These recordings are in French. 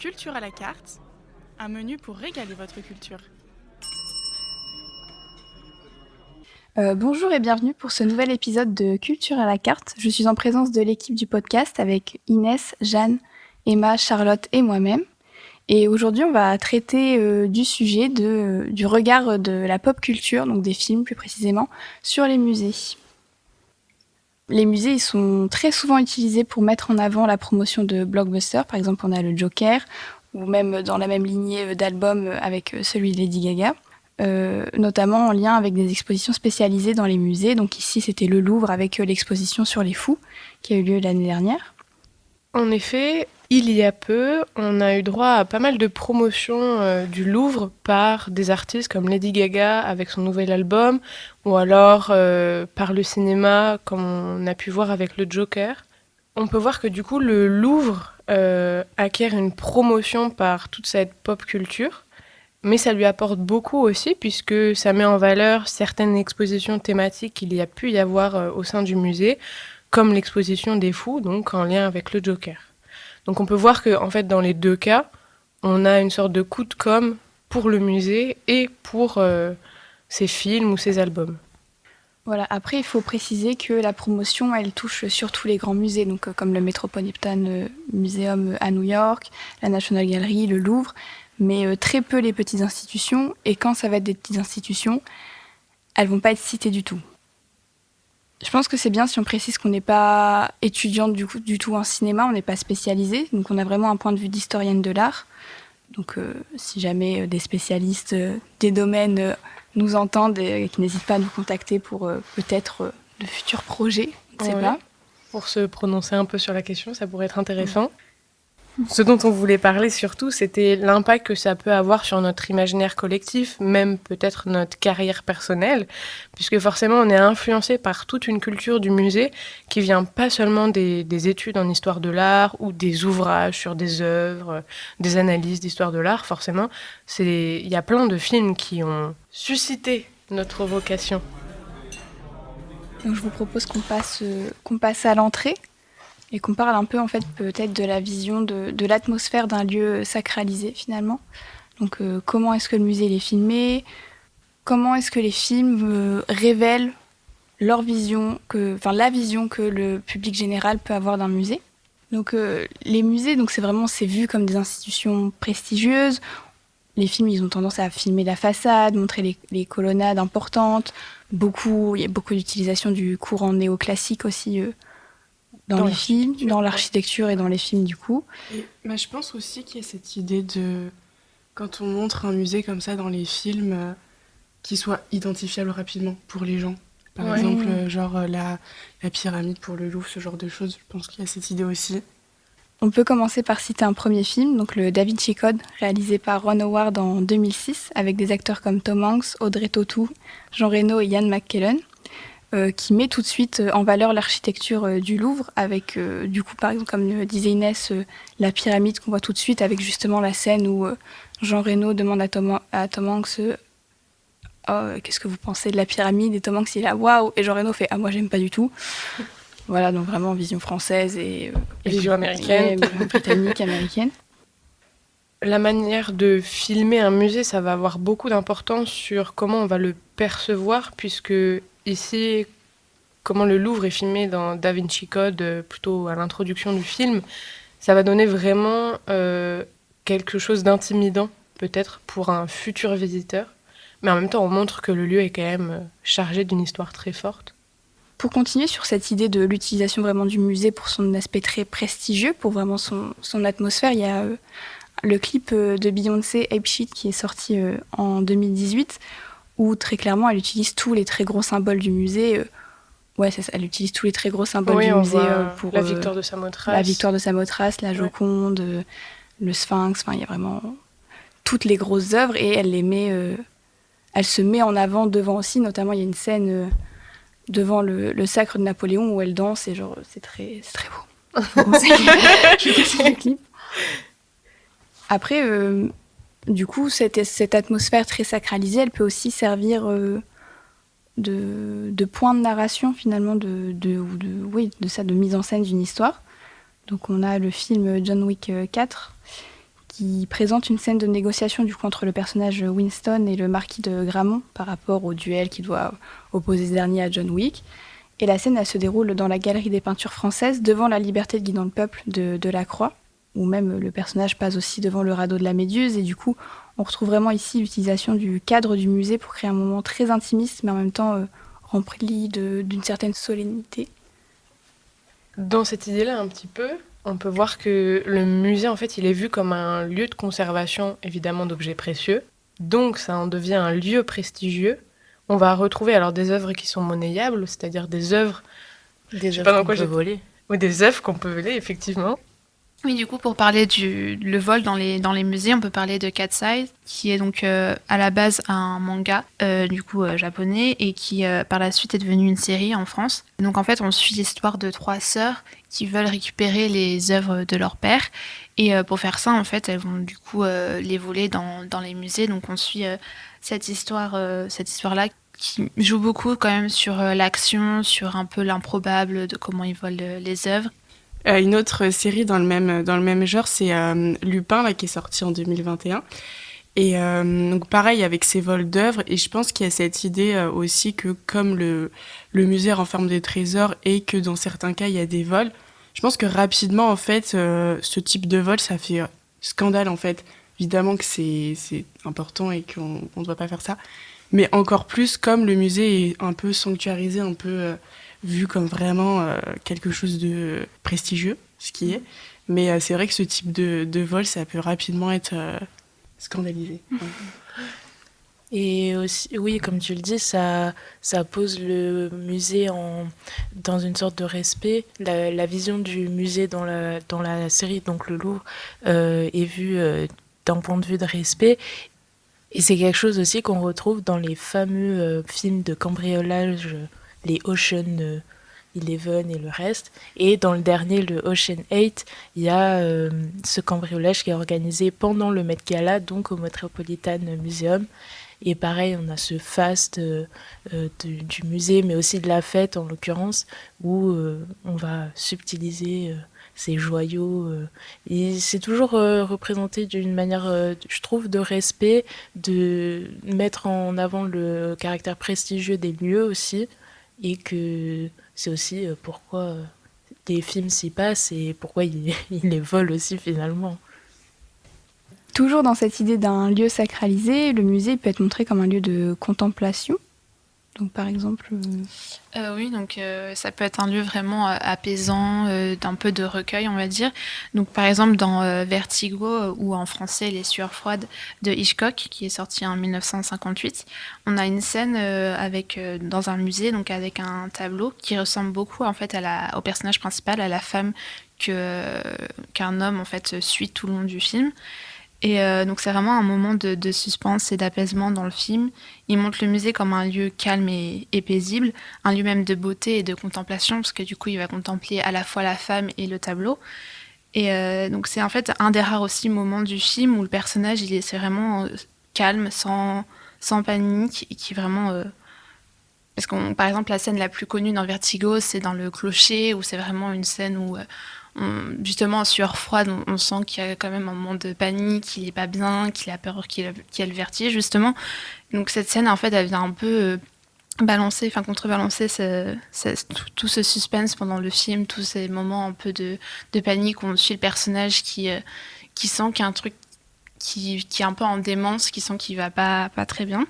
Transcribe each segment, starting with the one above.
Culture à la carte, un menu pour régaler votre culture. Bonjour et bienvenue pour ce nouvel épisode de Culture à la carte. Je suis en présence de l'équipe du podcast avec Inès, Jeanne, Emma, Charlotte et moi-même. Et aujourd'hui, on va traiter du sujet du regard de la pop culture, donc des films plus précisément, sur les musées. Les musées, ils sont très souvent utilisés pour mettre en avant la promotion de blockbusters. Par exemple, on a le Joker, ou même dans la même lignée d'albums avec celui de Lady Gaga. Notamment en lien avec des expositions spécialisées dans les musées. Donc ici, c'était le Louvre avec l'exposition sur les fous qui a eu lieu l'année dernière. En effet, il y a peu, on a eu droit à pas mal de promotions du Louvre par des artistes comme Lady Gaga avec son nouvel album, ou alors par le cinéma, comme on a pu voir avec le Joker. On peut voir que du coup, le Louvre acquiert une promotion par toute cette pop culture. Mais ça lui apporte beaucoup aussi, puisque ça met en valeur certaines expositions thématiques qu'il y a pu y avoir au sein du musée, comme l'exposition des fous, donc en lien avec le Joker. Donc on peut voir que, en fait, dans les deux cas, on a une sorte de coup de com' pour le musée et pour ses films ou ses albums. Voilà. Après, il faut préciser que la promotion, elle touche surtout les grands musées, donc comme le Metropolitan Museum à New York, la National Gallery, le Louvre, mais très peu les petites institutions. Et quand ça va être des petites institutions, elles vont pas être citées du tout. Je pense que c'est bien si on précise qu'on n'est pas étudiante du tout en cinéma, on n'est pas spécialisé, donc on a vraiment un point de vue d'historienne de l'art. Donc si jamais des spécialistes des domaines nous entendent et qui n'hésitent pas à nous contacter pour peut-être de futurs projets, on ne sait pas. Pour se prononcer un peu sur la question, ça pourrait être intéressant. Ce dont on voulait parler surtout, c'était l'impact que ça peut avoir sur notre imaginaire collectif, même peut-être notre carrière personnelle, puisque forcément on est influencé par toute une culture du musée qui vient pas seulement des études en histoire de l'art ou des ouvrages sur des œuvres, des analyses d'histoire de l'art, forcément. Il y a plein de films qui ont suscité notre vocation. Donc je vous propose qu'on passe à l'entrée et qu'on parle un peu en fait peut-être de la vision de l'atmosphère d'un lieu sacralisé finalement. Donc comment est-ce que le musée est filmé, comment est-ce que les films révèlent la vision que le public général peut avoir d'un musée. Donc les musées, c'est vu comme des institutions prestigieuses. Les films, ils ont tendance à filmer la façade, montrer les colonnades importantes. Il y a beaucoup d'utilisation du courant néoclassique aussi dans les films, dans l'architecture et dans les films du coup. Mais je pense aussi qu'il y a cette idée de, quand on montre un musée comme ça dans les films, qu'il soit identifiable rapidement pour les gens. Par exemple, la pyramide pour le Louvre, ce genre de choses. Je pense qu'il y a cette idée aussi. On peut commencer par citer un premier film, donc le Da Vinci Code, réalisé par Ron Howard en 2006, avec des acteurs comme Tom Hanks, Audrey Tautou, Jean Reno et Ian McKellen, qui met tout de suite en valeur l'architecture du Louvre, avec du coup, par exemple, comme disait Inès, la pyramide qu'on voit tout de suite, avec justement la scène où Jean Reno demande à Tom Hanks qu'est-ce que vous pensez de la pyramide, et Tom Hanks il est là, waouh, et Jean Reno fait moi j'aime pas du tout. Voilà, donc vraiment vision française et vision américaine, britannique, américaine. La manière de filmer un musée, ça va avoir beaucoup d'importance sur comment on va le percevoir, puisque ici, comment le Louvre est filmé dans Da Vinci Code, plutôt à l'introduction du film, ça va donner vraiment quelque chose d'intimidant, peut-être, pour un futur visiteur. Mais en même temps, on montre que le lieu est quand même chargé d'une histoire très forte. Pour continuer sur cette idée de l'utilisation vraiment du musée pour son aspect très prestigieux, pour vraiment son atmosphère, il y a le clip de Beyoncé, Ape Shit, qui est sorti en 2018, où très clairement elle utilise tous les très gros symboles du musée. C'est ça, elle utilise tous les très gros symboles du musée pour la victoire de Samothrace. La victoire de Samothrace, la Joconde, le Sphinx, il y a vraiment toutes les grosses œuvres et elle les met, elle se met en avant devant aussi, notamment il y a une scène devant le sacre de Napoléon où elle danse et c'est très beau. Je vais passer le clip. Après, du coup, cette atmosphère très sacralisée, elle peut aussi servir de point de narration finalement, de mise en scène d'une histoire. Donc on a le film John Wick 4 qui présente une scène de négociation du coup entre le personnage Winston et le marquis de Gramont par rapport au duel qui doit opposer ce dernier à John Wick. Et la scène, elle se déroule dans la galerie des peintures françaises, devant la liberté de guidant le peuple de Lacroix, où même le personnage passe aussi devant le radeau de la Méduse. Et du coup, on retrouve vraiment ici l'utilisation du cadre du musée pour créer un moment très intimiste, mais en même temps rempli d'une certaine solennité. Dans cette idée-là, un petit peu, on peut voir que le musée, en fait, il est vu comme un lieu de conservation, évidemment, d'objets précieux. Donc, ça en devient un lieu prestigieux. On va retrouver alors des œuvres qui sont monnayables, c'est-à-dire des œuvres... Des œuvres qu'on peut voler. Oui, des œuvres qu'on peut voler, effectivement. Oui, du coup, pour parler le vol dans les musées, on peut parler de Cat's Eye, qui est donc à la base un manga, japonais, et qui par la suite est devenu une série en France. Donc en fait, on suit l'histoire de 3 sœurs qui veulent récupérer les œuvres de leur père. Et pour faire ça, en fait, elles vont du coup les voler dans les musées. Donc on suit cette histoire-là qui joue beaucoup quand même sur l'action, sur un peu l'improbable de comment ils volent les œuvres. Une autre série dans le même genre, c'est Lupin, là, qui est sorti en 2021. Et donc pareil, avec ces vols d'œuvres. Et je pense qu'il y a cette idée aussi que comme le musée renferme des trésors et que dans certains cas, il y a des vols, je pense que rapidement, en fait, ce type de vol, ça fait scandale, en fait. Évidemment que c'est important et qu'on ne doit pas faire ça. Mais encore plus, comme le musée est un peu sanctuarisé, un peu vu comme vraiment quelque chose de prestigieux, ce qui est. Mais c'est vrai que ce type de vol, ça peut rapidement être scandalisé. Ouais. Et aussi, oui, comme tu le dis, ça pose le musée dans une sorte de respect. La vision du musée dans la série, donc le Louvre, est vue d'un point de vue de respect. Et c'est quelque chose aussi qu'on retrouve dans les fameux films de cambriolage, les Ocean 11 et le reste. Et dans le dernier, le Ocean 8, il y a ce cambriolage qui est organisé pendant le Met Gala, donc au Metropolitan Museum. Et pareil, on a ce faste du musée, mais aussi de la fête en l'occurrence, où on va subtiliser ces joyaux. Et c'est toujours représenté d'une manière, je trouve, de respect, de mettre en avant le caractère prestigieux des lieux aussi, et que c'est aussi pourquoi les films s'y passent et pourquoi ils les volent aussi finalement. Toujours dans cette idée d'un lieu sacralisé, le musée peut être montré comme un lieu de contemplation. Donc par exemple... Oui, donc ça peut être un lieu vraiment apaisant, d'un peu de recueil, on va dire. Donc par exemple dans Vertigo, ou en français Les Sueurs froides de Hitchcock, qui est sorti en 1958, on a une scène dans un musée, donc avec un tableau qui ressemble beaucoup en fait au personnage principal, à la femme qu'un homme en fait suit tout le long du film. Et donc c'est vraiment un moment de suspense et d'apaisement dans le film. Il montre le musée comme un lieu calme et paisible, un lieu même de beauté et de contemplation, parce que du coup il va contempler à la fois la femme et le tableau. Et donc c'est en fait un des rares aussi moments du film où le personnage c'est vraiment calme, sans panique, et qui vraiment... Parce que par exemple la scène la plus connue dans Vertigo, c'est dans le clocher, où c'est vraiment une scène où... justement en sueur froide, on sent qu'il y a quand même un moment de panique, qu'il n'est pas bien, qu'il a peur, qu'il a le vertige justement. Donc cette scène en fait elle vient un peu contrebalancer tout ce suspense pendant le film, tous ces moments un peu de panique où on suit le personnage qui sent qu'il y a un truc qui est un peu en démence, qui sent qu'il va pas très bien.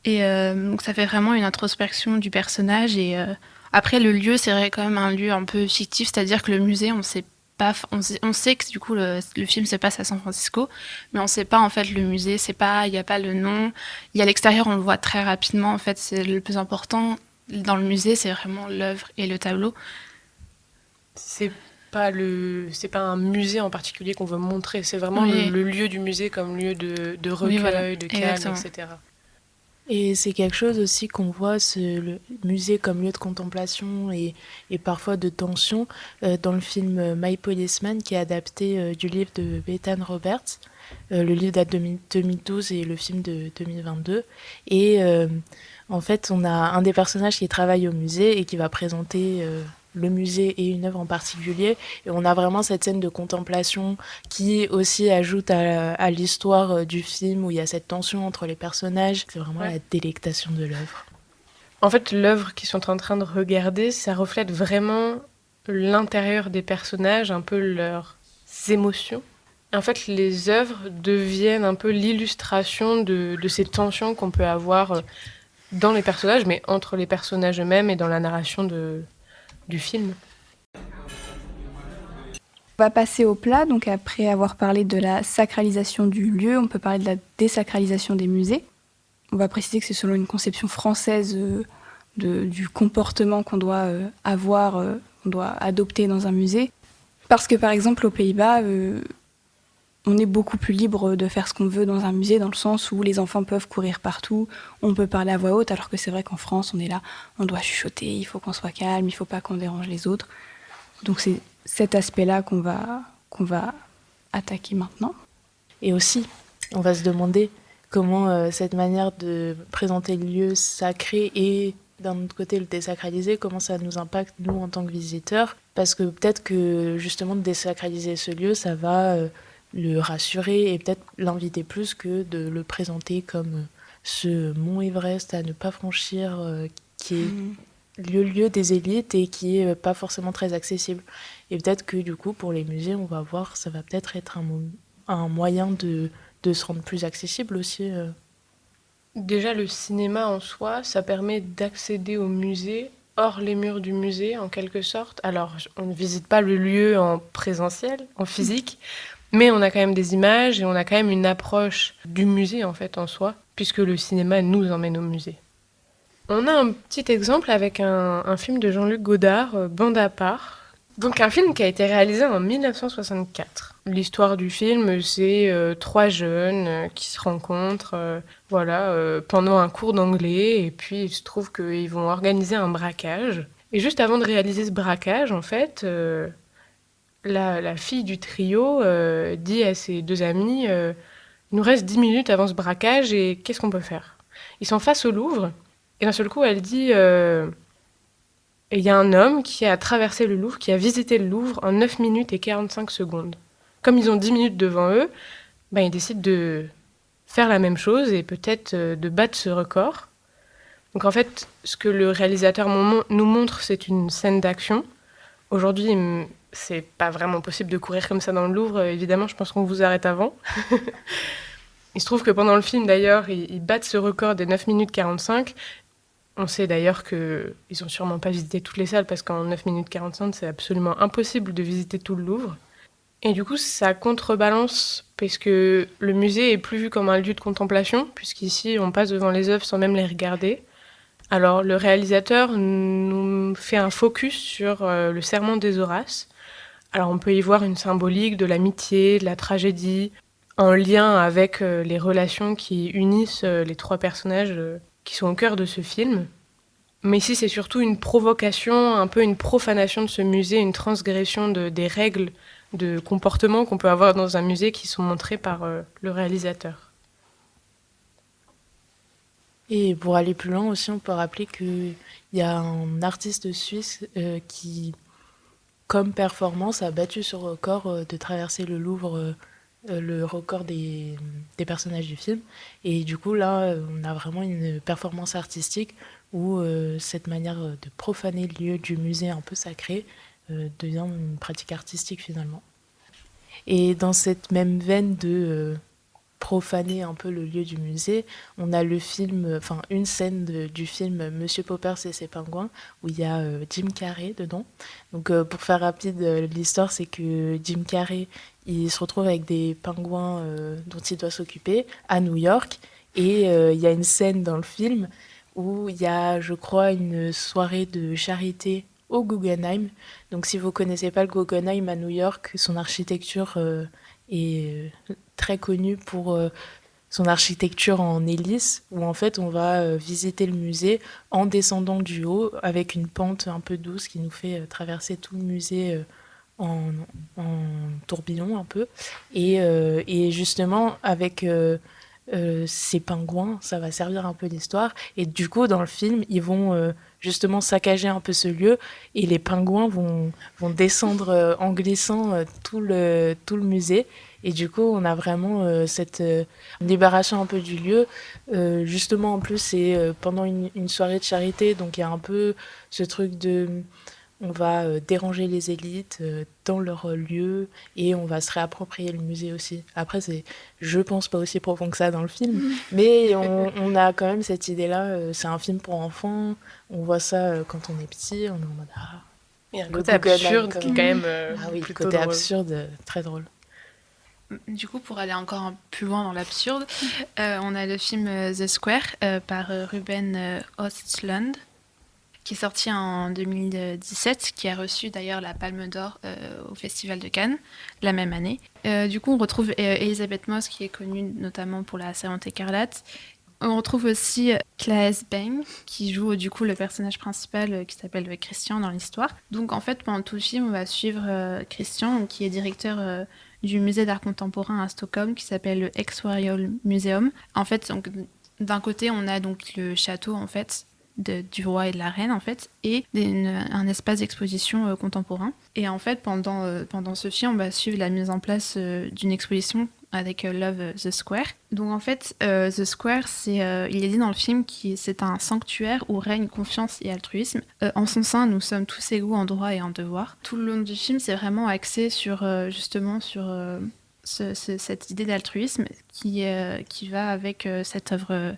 Et donc ça fait vraiment une introspection du personnage. Et après, le lieu, c'est vrai quand même un lieu un peu fictif, c'est-à-dire que le musée, on sait que du coup le film se passe à San Francisco, mais on sait pas en fait le musée, il y a pas le nom. Il y a l'extérieur, on le voit très rapidement. En fait, c'est le plus important dans le musée, c'est vraiment l'œuvre et le tableau. C'est pas un musée en particulier qu'on veut montrer, c'est vraiment le lieu du musée comme lieu de recueil, voilà, de calme, exactement. Etc. Et c'est quelque chose aussi qu'on voit, le musée comme lieu de contemplation et parfois de tension dans le film My Policeman, qui est adapté du livre de Bethan Roberts. Le livre date de 2012 et le film de 2022. Et en fait, on a un des personnages qui travaille au musée et qui va présenter le musée et une œuvre en particulier. Et on a vraiment cette scène de contemplation qui aussi ajoute à l'histoire du film, où il y a cette tension entre les personnages. C'est vraiment la délectation de l'œuvre. En fait, l'œuvre qu'ils sont en train de regarder, ça reflète vraiment l'intérieur des personnages, un peu leurs émotions. En fait, les œuvres deviennent un peu l'illustration de ces tensions qu'on peut avoir dans les personnages, mais entre les personnages eux-mêmes et dans la narration du film. On va passer au plat, donc après avoir parlé de la sacralisation du lieu, on peut parler de la désacralisation des musées. On va préciser que c'est selon une conception française du comportement qu'on doit avoir, qu'on doit adopter dans un musée. Parce que par exemple aux Pays-Bas, on est beaucoup plus libre de faire ce qu'on veut dans un musée, dans le sens où les enfants peuvent courir partout, on peut parler à voix haute, alors que c'est vrai qu'en France, on est là, on doit chuchoter, il faut qu'on soit calme, il ne faut pas qu'on dérange les autres. Donc c'est cet aspect-là qu'on va attaquer maintenant. Et aussi, on va se demander comment cette manière de présenter le lieu sacré et d'un autre côté le désacraliser, comment ça nous impacte nous en tant que visiteurs. Parce que peut-être que justement de désacraliser ce lieu, ça va le rassurer et peut-être l'inviter plus que de le présenter comme ce mont Everest à ne pas franchir, qui est le lieu des élites et qui est pas forcément très accessible. Et peut-être que du coup pour les musées, on va voir, ça va peut-être être un moyen de se rendre plus accessible aussi. Déjà, le cinéma en soi, ça permet d'accéder au musée hors les murs du musée, en quelque sorte. Alors, on ne visite pas le lieu en présentiel, en physique, mais on a quand même des images et on a quand même une approche du musée, en fait, en soi, puisque le cinéma nous emmène au musée. On a un petit exemple avec un film de Jean-Luc Godard, Bande à part. Donc un film qui a été réalisé en 1964. L'histoire du film, c'est 3 jeunes qui se rencontrent pendant un cours d'anglais, et puis il se trouve qu'ils vont organiser un braquage. Et juste avant de réaliser ce braquage, en fait, la fille du trio dit à ses 2 amis il nous reste 10 minutes avant ce braquage, et qu'est-ce qu'on peut faire ? Ils sont face au Louvre, et d'un seul coup, elle dit... Et il y a un homme qui a traversé le Louvre, qui a visité le Louvre en 9 minutes et 45 secondes. Comme ils ont 10 minutes devant eux, ils décident de faire la même chose et peut-être de battre ce record. Donc en fait, ce que le réalisateur nous montre, c'est une scène d'action. Aujourd'hui, c'est pas vraiment possible de courir comme ça dans le Louvre. Évidemment, je pense qu'on vous arrête avant. Il se trouve que pendant le film, d'ailleurs, ils battent ce record des 9 minutes 45. On sait d'ailleurs qu'ils n'ont sûrement pas visité toutes les salles parce qu'en 9 minutes 45, c'est absolument impossible de visiter tout le Louvre. Et du coup, ça contrebalance parce que le musée est plus vu comme un lieu de contemplation, puisqu'ici, on passe devant les œuvres sans même les regarder. Alors, le réalisateur nous fait un focus sur le sermon des Horaces. Alors, on peut y voir une symbolique de l'amitié, de la tragédie, en lien avec les relations qui unissent les 3 personnages qui sont au cœur de ce film. Mais ici, c'est surtout une provocation, un peu une profanation de ce musée, une transgression des règles de comportement qu'on peut avoir dans un musée qui sont montrées par le réalisateur. Et pour aller plus loin aussi, on peut rappeler qu'il y a un artiste suisse qui, comme performance, a battu ce record de traverser le Louvre, le record des personnages du film. Et du coup, là, on a vraiment une performance artistique où cette manière de profaner le lieu du musée un peu sacré devient une pratique artistique finalement. Et dans cette même veine de profaner un peu le lieu du musée, on a une scène du film Monsieur Poppers et ses pingouins où il y a Jim Carrey dedans. Donc pour faire rapide, l'histoire c'est que Jim Carrey il se retrouve avec des pingouins dont il doit s'occuper à New York, et il y a une scène dans le film où il y a, je crois, une soirée de charité au Guggenheim. Donc si vous connaissez pas le Guggenheim à New York, son architecture est très connue pour son architecture en hélice, où en fait on va visiter le musée en descendant du haut avec une pente un peu douce qui nous fait traverser tout le musée en tourbillon un peu. Et justement avec ces pingouins, ça va servir un peu l'histoire. Et du coup, dans le film, ils vont justement saccager un peu ce lieu et les pingouins vont descendre en glissant tout le musée. Et du coup, on a vraiment cette libération un peu du lieu. Justement, en plus, c'est pendant une soirée de charité, donc il y a un peu ce truc de... On va déranger les élites dans leur lieu et on va se réapproprier le musée aussi. Après, je pense pas aussi profond que ça dans le film, mais on a quand même cette idée-là. C'est un film pour enfants. On voit ça quand on est petit. On est en mode Il y a un le côté Google absurde Icon. qui est quand même ah oui, plutôt côté drôle. absurde, très drôle. Du coup, pour aller encore un plus loin dans l'absurde, on a le film The Square par Ruben Östlund, qui est sorti en 2017, qui a reçu d'ailleurs la Palme d'Or au Festival de Cannes la même année. Du coup, on retrouve Elisabeth Moss, qui est connue notamment pour La Servante écarlate. On retrouve aussi Claes Bang, qui joue du coup le personnage principal qui s'appelle Christian dans l'histoire. Donc en fait, pendant tout le film, on va suivre Christian, qui est directeur du musée d'art contemporain à Stockholm, qui s'appelle le Ex-Royal Museum. En fait, donc, d'un côté, on a donc le château, en fait, du roi et de la reine, en fait, et un espace d'exposition contemporain. Et en fait, pendant ce film, on va suivre la mise en place d'une exposition avec Love the Square. Donc en fait, The Square, il est dit dans le film que c'est un sanctuaire où règne confiance et altruisme. En son sein, nous sommes tous égaux en droit et en devoir. Tout le long du film, c'est vraiment axé sur justement sur cette idée d'altruisme qui va avec cette œuvre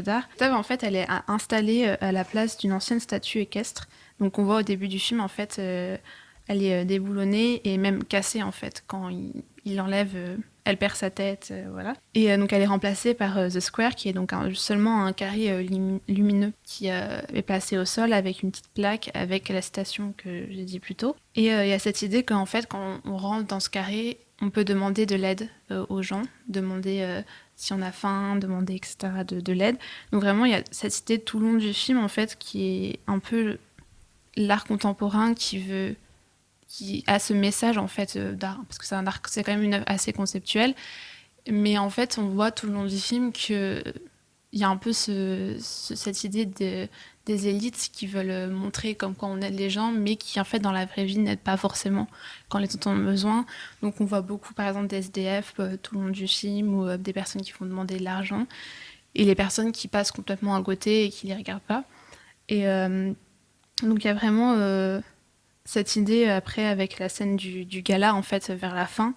d'art. Cette œuvre, en fait, elle est installée à la place d'une ancienne statue équestre. Donc on voit au début du film, en fait, elle est déboulonnée et même cassée, en fait, quand il l'enlève. Elle perd sa tête, voilà. Et donc elle est remplacée par The Square, qui est donc seulement un carré lumineux qui est placé au sol avec une petite plaque avec la citation que j'ai dit plus tôt. Et il y a cette idée qu'en fait, quand on rentre dans ce carré, on peut demander de l'aide aux gens, demander si on a faim, demander, etc., de l'aide. Donc vraiment, il y a cette idée tout le long du film, en fait, qui est un peu l'art contemporain qui a ce message, en fait, d'art. Parce que c'est quand même une œuvre assez conceptuelle. Mais en fait, on voit tout le long du film qu'il y a un peu cette idée des élites qui veulent montrer comme quoi on aide les gens, mais qui, en fait, dans la vraie vie, n'aident pas forcément quand les autres en ont besoin. Donc, on voit beaucoup, par exemple, des SDF tout le long du film, ou des personnes qui vont demander de l'argent, et les personnes qui passent complètement à côté et qui les regardent pas. Et donc, il y a vraiment cette idée, après, avec la scène du gala, en fait, vers la fin,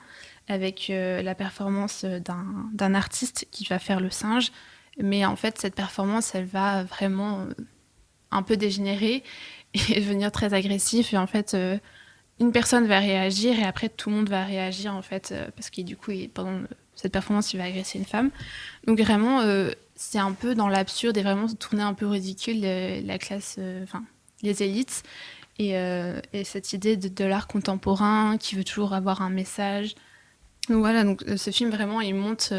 avec la performance d'un artiste qui va faire le singe. Mais en fait, cette performance, elle va vraiment un peu dégénérer et devenir très agressif. Et en fait, une personne va réagir et après, tout le monde va réagir, en fait, parce que du coup, pendant cette performance, il va agresser une femme. Donc vraiment, c'est un peu dans l'absurde et vraiment tourner un peu ridicule la classe, les élites. Et cette idée de l'art contemporain qui veut toujours avoir un message. Donc voilà, donc ce film vraiment il montre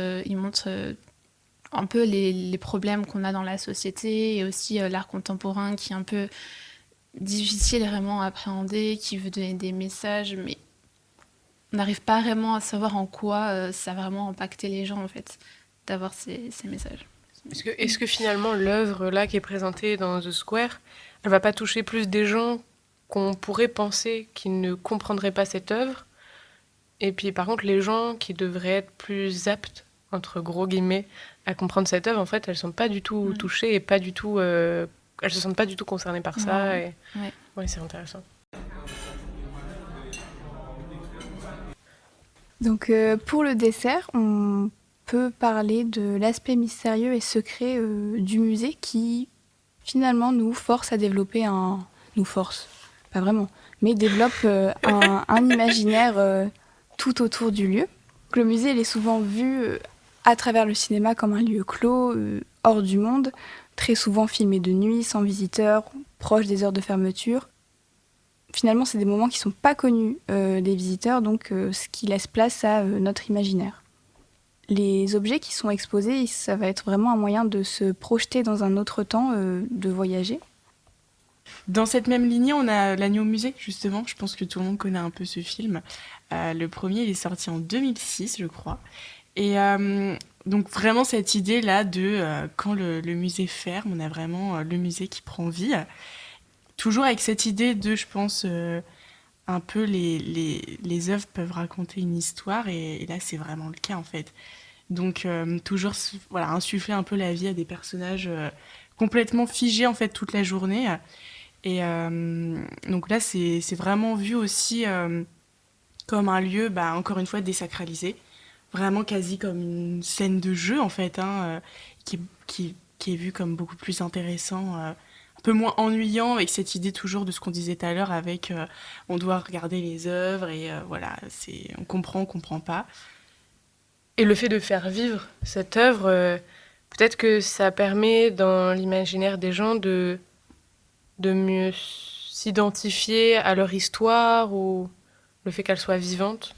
un peu les problèmes qu'on a dans la société et aussi l'art contemporain qui est un peu difficile vraiment à appréhender, qui veut donner des messages, mais on n'arrive pas vraiment à savoir en quoi ça a vraiment impacté les gens en fait, d'avoir ces messages. Est-ce que finalement l'œuvre là qui est présentée dans The Square, elle va pas toucher plus des gens qu'on pourrait penser qu'ils ne comprendraient pas cette œuvre? Et puis par contre, les gens qui devraient être plus aptes, entre gros guillemets, à comprendre cette œuvre, en fait, elles sont pas du tout touchées et pas du tout, elles se sentent pas du tout concernées par ça. Ouais. Et... Ouais. Ouais, c'est intéressant. Donc pour le dessert, on peut parler de l'aspect mystérieux et secret du musée qui finalement nous force à développer nous force, pas vraiment, mais développe un imaginaire tout autour du lieu. Le musée il est souvent vu à travers le cinéma comme un lieu clos, hors du monde, très souvent filmé de nuit, sans visiteurs, proche des heures de fermeture. Finalement, c'est des moments qui ne sont pas connus des visiteurs, donc ce qui laisse place à notre imaginaire. Les objets qui sont exposés, ça va être vraiment un moyen de se projeter dans un autre temps, de voyager. Dans cette même lignée, on a l'Agneau au musée, justement. Je pense que tout le monde connaît un peu ce film. Le premier, il est sorti en 2006, je crois. Et Donc vraiment cette idée-là de quand le musée ferme, on a vraiment le musée qui prend vie. Toujours avec cette idée de, je pense, un peu les œuvres peuvent raconter une histoire et là c'est vraiment le cas en fait. Donc toujours voilà, insuffler un peu la vie à des personnages complètement figés en fait toute la journée. Et donc là c'est vraiment vu aussi comme un lieu, encore une fois, désacralisé. Vraiment quasi comme une scène de jeu en fait, qui est vu comme beaucoup plus intéressant, un peu moins ennuyant avec cette idée toujours de ce qu'on disait tout à l'heure avec on doit regarder les œuvres et voilà, on comprend pas. Et le fait de faire vivre cette œuvre, peut-être que ça permet dans l'imaginaire des gens de mieux s'identifier à leur histoire ou le fait qu'elle soit vivante.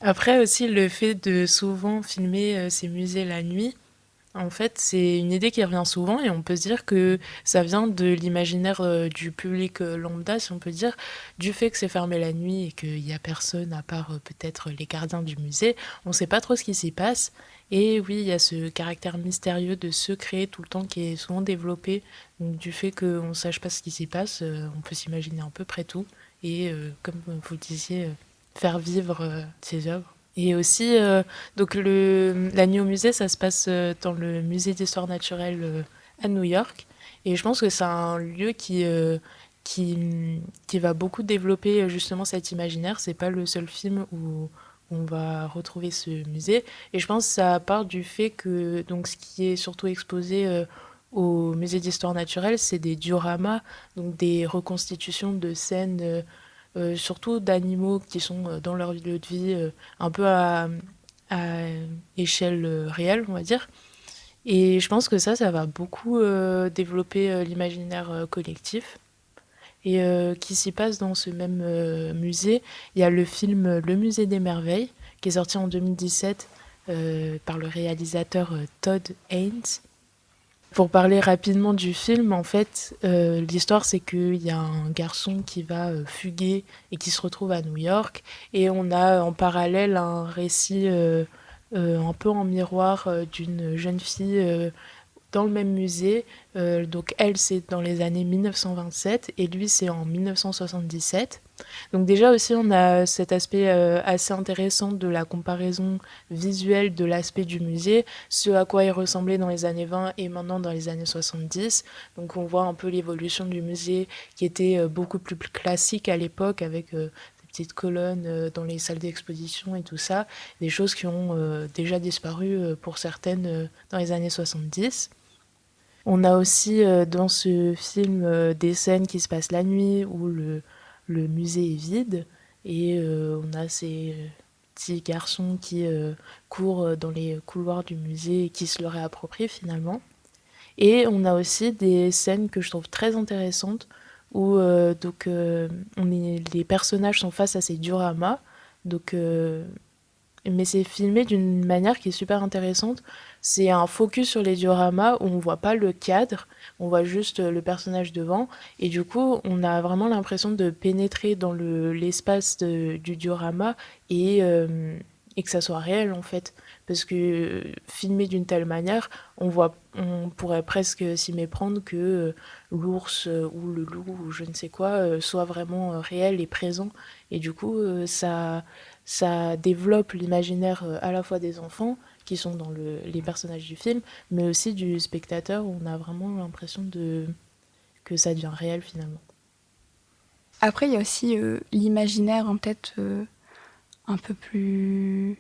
Après aussi, le fait de souvent filmer ces musées la nuit, en fait, c'est une idée qui revient souvent et on peut se dire que ça vient de l'imaginaire du public lambda, si on peut dire, du fait que c'est fermé la nuit et qu'il n'y a personne à part peut-être les gardiens du musée. On ne sait pas trop ce qui s'y passe. Et oui, il y a ce caractère mystérieux de secret tout le temps qui est souvent développé. Donc, du fait qu'on ne sache pas ce qui s'y passe, on peut s'imaginer à peu près tout. Et comme vous le disiez, faire vivre ces œuvres. Et aussi, donc la nuit au musée, ça se passe dans le musée d'histoire naturelle à New York. Et je pense que c'est un lieu qui va beaucoup développer justement cet imaginaire. C'est pas le seul film où on va retrouver ce musée. Et je pense que ça part du fait que donc, ce qui est surtout exposé au musée d'histoire naturelle, c'est des dioramas, donc des reconstitutions de scènes surtout d'animaux qui sont dans leur lieu de vie, un peu à échelle réelle, on va dire. Et je pense que ça va beaucoup développer l'imaginaire collectif. Et qui s'y passe dans ce même musée. Il y a le film Le Musée des Merveilles, qui est sorti en 2017 par le réalisateur Todd Haynes. Pour parler rapidement du film, en fait, l'histoire c'est qu'il y a un garçon qui va fuguer et qui se retrouve à New York. Et on a en parallèle un récit un peu en miroir d'une jeune fille dans le même musée. Donc elle, c'est dans les années 1927 et lui, c'est en 1977. Donc déjà aussi, on a cet aspect assez intéressant de la comparaison visuelle de l'aspect du musée, ce à quoi il ressemblait dans les années 20 et maintenant dans les années 70. Donc on voit un peu l'évolution du musée qui était beaucoup plus classique à l'époque avec des petites colonnes dans les salles d'exposition et tout ça, des choses qui ont déjà disparu pour certaines dans les années 70. On a aussi dans ce film des scènes qui se passent la nuit où le musée est vide et on a ces petits garçons qui courent dans les couloirs du musée et qui se le réapproprient finalement. Et on a aussi des scènes que je trouve très intéressantes où les personnages sont face à ces dioramas. Mais c'est filmé d'une manière qui est super intéressante. C'est un focus sur les dioramas où on voit pas le cadre, on voit juste le personnage devant. Et du coup, on a vraiment l'impression de pénétrer dans l'espace du diorama et que ça soit réel en fait. Parce que filmé d'une telle manière, on pourrait presque s'y méprendre que l'ours ou le loup ou je ne sais quoi soit vraiment réel et présent. Et du coup, ça développe l'imaginaire à la fois des enfants qui sont dans les personnages du film, mais aussi du spectateur où on a vraiment l'impression que ça devient réel finalement. Après, il y a aussi l'imaginaire en tête un peu plus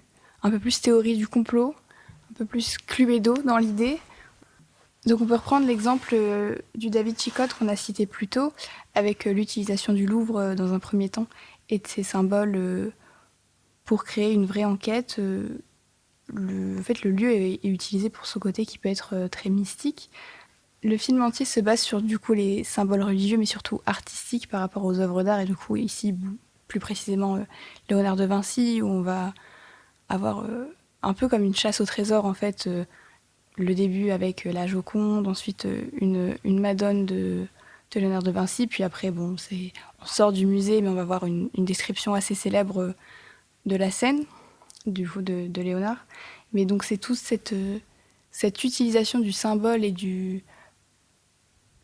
théorie du complot, un peu plus Cluedo dans l'idée. Donc on peut reprendre l'exemple du David Chicotte qu'on a cité plus tôt, avec l'utilisation du Louvre dans un premier temps et de ses symboles pour créer une vraie enquête. Le lieu est utilisé pour ce côté qui peut être très mystique. Le film entier se base sur du coup les symboles religieux, mais surtout artistiques par rapport aux œuvres d'art. Et du coup, ici, plus précisément, Léonard de Vinci, où on va avoir un peu comme une chasse au trésor, en fait, le début avec la Joconde, ensuite une Madone de Léonard de Vinci, puis après, on sort du musée, mais on va voir une description assez célèbre de la scène, du coup, de Léonard. Mais donc c'est toute cette utilisation du symbole et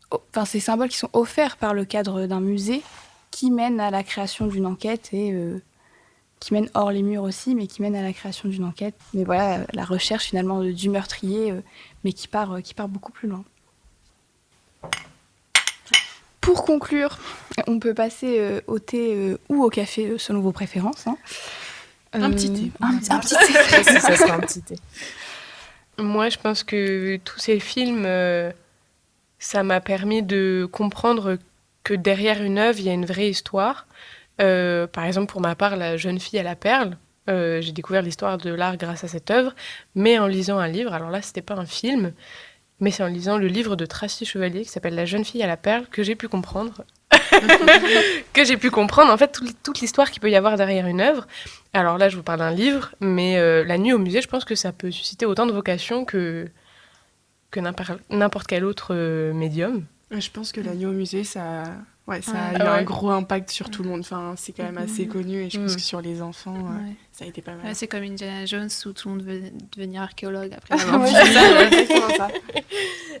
enfin ces symboles qui sont offerts par le cadre d'un musée qui mènent à la création d'une enquête et qui mènent hors les murs aussi, mais qui mènent à la création d'une enquête. Mais voilà, la recherche finalement du meurtrier, mais qui part beaucoup plus loin. Pour conclure, on peut passer au thé ou au café selon vos préférences. Hein. Un petit thé. Un petit thé. Ça sera un petit thé. Moi, je pense que tous ces films, ça m'a permis de comprendre que derrière une œuvre, il y a une vraie histoire. Par exemple, pour ma part, La jeune fille à la perle, j'ai découvert l'histoire de l'art grâce à cette œuvre, mais en lisant un livre. Alors là, c'était pas un film, mais c'est en lisant le livre de Tracy Chevalier qui s'appelle La jeune fille à la perle que j'ai pu comprendre. En fait toute l'histoire qu'il peut y avoir derrière une œuvre. Alors là, je vous parle d'un livre, mais La nuit au musée, je pense que ça peut susciter autant de vocations que n'importe quel autre médium. Je pense que La nuit au musée, ça a eu un gros impact sur tout le monde. Enfin, c'est quand même assez connu et je pense que sur les enfants, ça a été pas mal. Ouais, c'est comme Indiana Jones où tout le monde veut devenir archéologue après.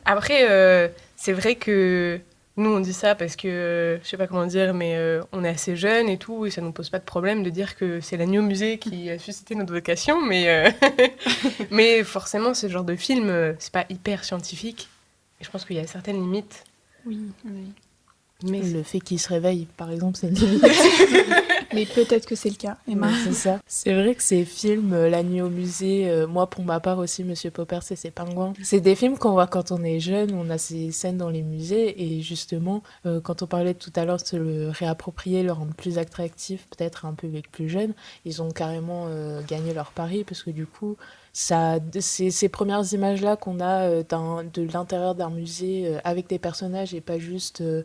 Après, c'est vrai que nous, on dit ça parce que, je sais pas comment dire, mais on est assez jeunes et tout, et ça nous pose pas de problème de dire que c'est La nuit au musée qui a suscité notre vocation, mais, mais forcément, ce genre de film, c'est pas hyper scientifique. Et je pense qu'il y a certaines limites. Oui. Mais Le fait qu'il se réveille, par exemple, c'est une limite. Mais peut-être que c'est le cas, Emma. Ouais, c'est ça. C'est vrai que ces films, La nuit au musée, moi pour ma part aussi, Monsieur Poppers et ses pingouins, c'est des films qu'on voit quand on est jeune, on a ces scènes dans les musées et justement, quand on parlait tout à l'heure de se le réapproprier, le rendre plus attractif, peut-être un public plus jeune, ils ont carrément gagné leur pari parce que du coup, ces premières images-là qu'on a de l'intérieur d'un musée avec des personnages et pas juste... je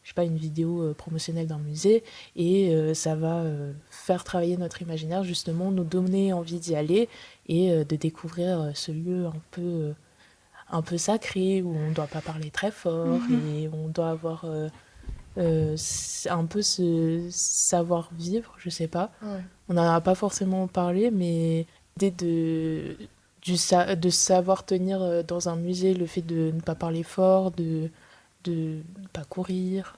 sais pas, une vidéo promotionnelle d'un musée, et ça va faire travailler notre imaginaire, justement, nous donner envie d'y aller et de découvrir ce lieu un peu sacré, où on ne doit pas parler très fort, et on doit avoir un peu ce savoir-vivre, je sais pas. Ouais. On n'en a pas forcément parlé, mais l'idée de savoir tenir dans un musée, le fait de ne pas parler fort, de ne pas courir.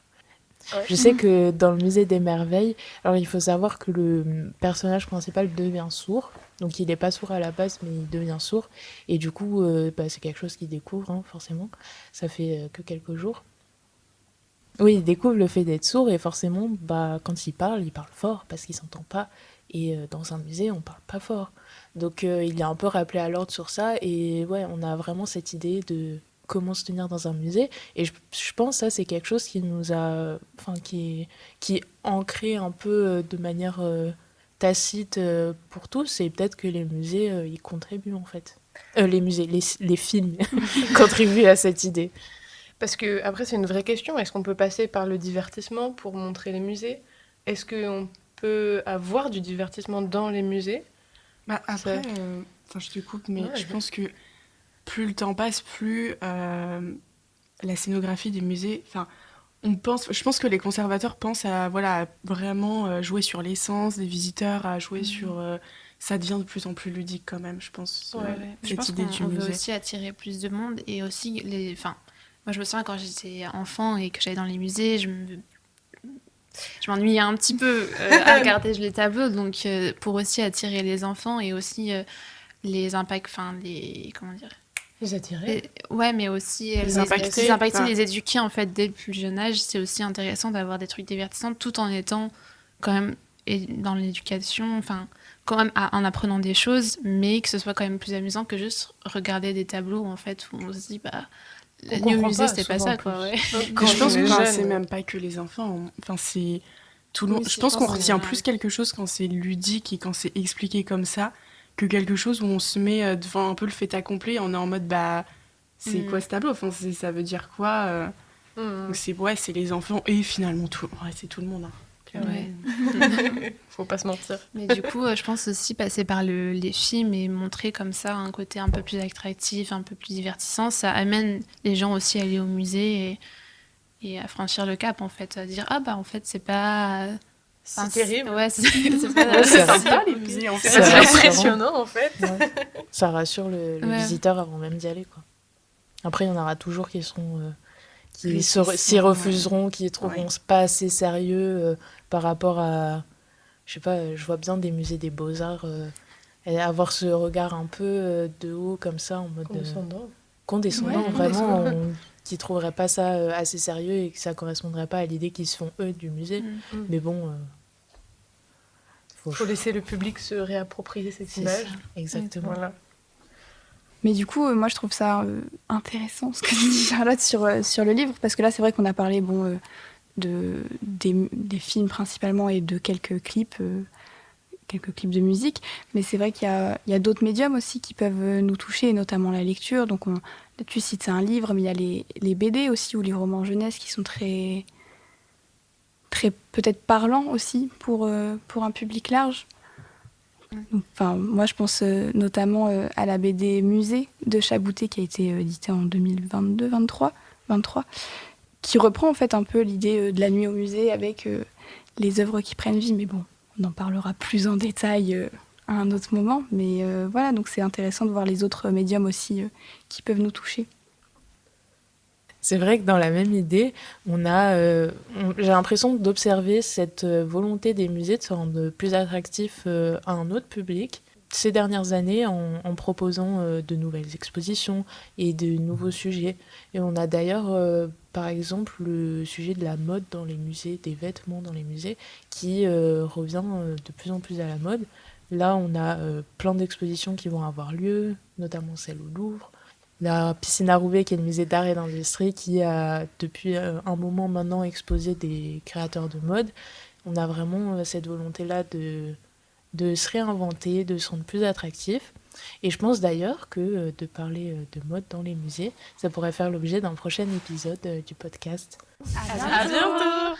Ouais. Je sais que dans le musée des merveilles, alors il faut savoir que le personnage principal devient sourd, donc il n'est pas sourd à la base, mais il devient sourd, et du coup c'est quelque chose qu'il découvre, hein, forcément, ça fait que quelques jours. Oui, il découvre le fait d'être sourd, et forcément, quand il parle fort, parce qu'il ne s'entend pas, et dans un musée, on ne parle pas fort. Donc il est un peu rappelé à l'ordre sur ça, et ouais, on a vraiment cette idée de comment se tenir dans un musée, et je pense que ça c'est quelque chose qui nous a, qui est ancré un peu de manière tacite pour tous, et peut-être que les musées y contribuent en fait. Les films contribuent à cette idée. Parce que après c'est une vraie question, est-ce qu'on peut passer par le divertissement pour montrer les musées ? Est-ce qu'on peut avoir du divertissement dans les musées ? Après, je te coupe, mais je pense que plus le temps passe, plus la scénographie des musées... je pense que les conservateurs pensent à vraiment jouer sur l'essence des visiteurs, à jouer sur... ça devient de plus en plus ludique quand même, je pense. Je pense qu'on veut aussi attirer plus de monde et aussi... moi, je me souviens quand j'étais enfant et que j'allais dans les musées, je m'ennuyais un petit peu à regarder les tableaux, donc pour aussi attirer les enfants et aussi les impacts... comment dire ? Les attirer. Mais aussi les impacter, les éduquer en fait dès le plus jeune âge. C'est aussi intéressant d'avoir des trucs divertissants tout en étant quand même dans l'éducation, quand même en apprenant des choses, mais que ce soit quand même plus amusant que juste regarder des tableaux en fait où on se dit la nuit au musée c'était pas ça quoi. Ouais. Je pense que c'est même pas que les enfants, c'est tout le monde. Je pense qu'on retient plus quelque chose quand c'est ludique et quand c'est expliqué comme ça, que quelque chose où on se met devant un peu le fait accompli, on est en mode c'est quoi ce tableau, ça veut dire quoi donc c'est les enfants et finalement c'est tout le monde, hein. Faut pas se mentir. Mais du coup je pense aussi passer par les films et montrer comme ça un côté un peu plus attractif, un peu plus divertissant, ça amène les gens aussi à aller au musée et à franchir le cap en fait, à dire en fait c'est pas... C'est terrible. Ouais, c'est pas sympa les musées en fait. C'est impressionnant en fait. Ouais. Ça rassure le Ouais. visiteur avant même d'y aller, quoi. Après, il y en aura toujours qui seront... qui Réticents, s'y refuseront, qui trouveront Ouais. pas assez sérieux par rapport à... Je sais pas, je vois bien des musées des beaux-arts et avoir ce regard un peu de haut comme ça, en mode condescendant, Ouais, vraiment, qui trouveraient pas ça assez sérieux et que ça correspondrait pas à l'idée qu'ils se font eux du musée. Mm. Mais bon, Faut laisser le public se réapproprier cette C'est image. ça, exactement. Voilà. Mais du coup, moi, je trouve ça intéressant ce que dit Charlotte sur le livre, parce que là, c'est vrai qu'on a parlé des films principalement et de quelques clips de musique, mais c'est vrai qu'il y a d'autres médiums aussi qui peuvent nous toucher, et notamment la lecture. Donc, là, tu cites un livre, mais il y a les BD aussi, ou les romans jeunesse qui sont très, très peut-être parlants aussi pour un public large. Donc, moi, je pense notamment à la BD Musée de Chabouté qui a été éditée en 2022-23, qui reprend en fait un peu l'idée de la nuit au musée avec les œuvres qui prennent vie. Mais bon, on en parlera plus en détail à un autre moment. Mais voilà, donc c'est intéressant de voir les autres médiums aussi qui peuvent nous toucher. C'est vrai que dans la même idée, j'ai l'impression d'observer cette volonté des musées de se rendre plus attractifs à un autre public ces dernières années en proposant de nouvelles expositions et de nouveaux sujets. Et on a d'ailleurs, par exemple, le sujet de la mode dans les musées, des vêtements dans les musées, qui revient de plus en plus à la mode. Là, on a plein d'expositions qui vont avoir lieu, notamment celle au Louvre. La piscine à Roubaix, qui est le musée d'art et d'industrie, qui a depuis un moment maintenant exposé des créateurs de mode. On a vraiment cette volonté-là de se réinventer, de se rendre plus attractif. Et je pense d'ailleurs que de parler de mode dans les musées, ça pourrait faire l'objet d'un prochain épisode du podcast. À bientôt.